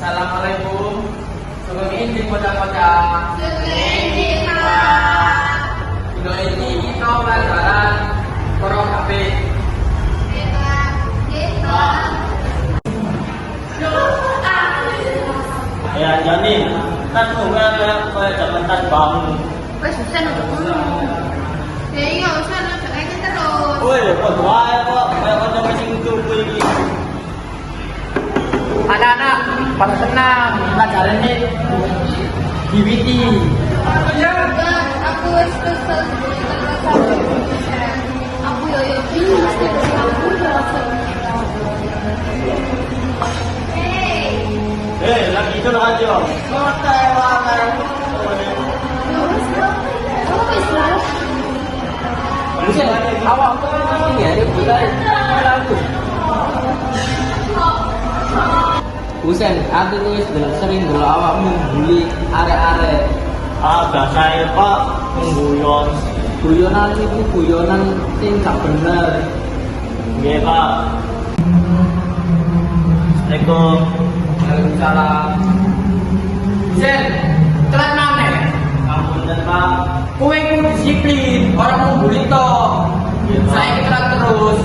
Assalamualaikum. Sugeng izin bocah-bocah. Sugeng izin, Pak. Dino ini kita pelajaran korong HP. Ya jadi kan bunga kayak zaman bangun. Wes susah nunggu dulu. Ya iya usah nunggu aja terus. Woi, kok wae kok kayak kanca sing tuku iki. Anak-anak pada senang pelajaran ini DWT. Aku wes kesel. Aku yo bingung. Lagi itu aja. Bukan awak ini ya, dia bukan lagu. Bukan, aku tulis sering dulu awakmu bully arek-arek. Biasa ya Pak, pengguyon. Guyonan itu guyonan sing gak bener. Nggih Pak. Assalamualaikum. Waalaikumsalam. Zen, telat mana? Ampun Pak. Kowe kudu disiplin, orang mau bully toh. Saya telat terus.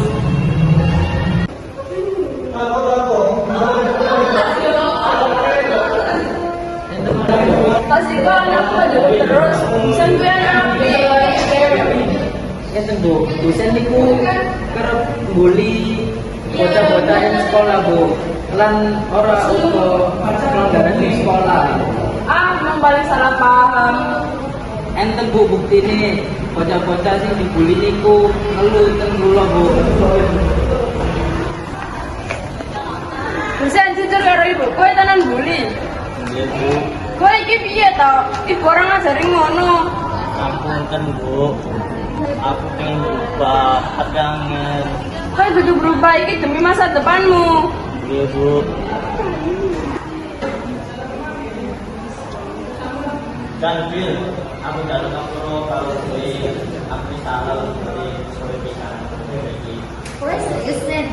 Kasih kan aku aja terus. Sampai nanti. Ya tentu, dosen niku kerep bully bocah-bocah yang sekolah bu, lan ora uga pelanggaran di sekolah. Memang paling salah paham. Enten bu bukti nih, bocah-bocah sing dibully niku ngeluh ten kula bu. Bisa jujur karo ibu, kowe tenan bully. Nggih Bu. Kowe iki piye to? Ibu orang ngajari ngono. Ampun Bu. Aku pengen berubah, kangen. Kowe kudu berubah iki demi masa depanmu. Nggih Bu. Dan Bil, aku jalan kamu kalau beli aku salah beli sore pisan iki. Kowe serius nen?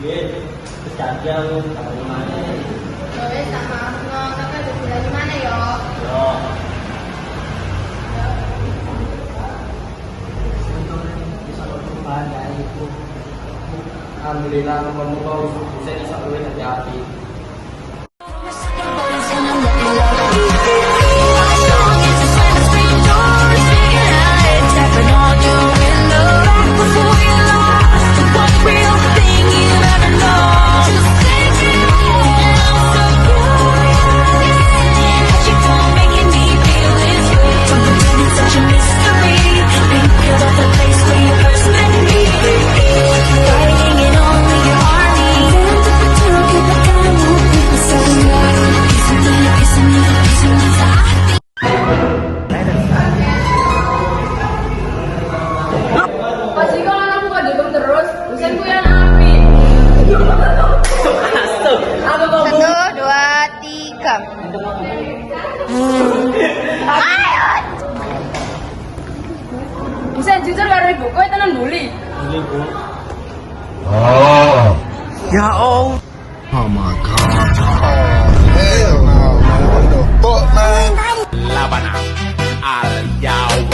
Nggih, berjanji aku sampai mana. Kowe sama aku tapi ada bulan mana yo? Yo. Alhamdulillah kamu tahu bisa disatuin hati-hati. Bisa jujur karo ibu, kowe tenan bully. Nggih Bu. Ya Allah. Oh my God. Hell no, man. What the fuck, man? Labana al Yawr.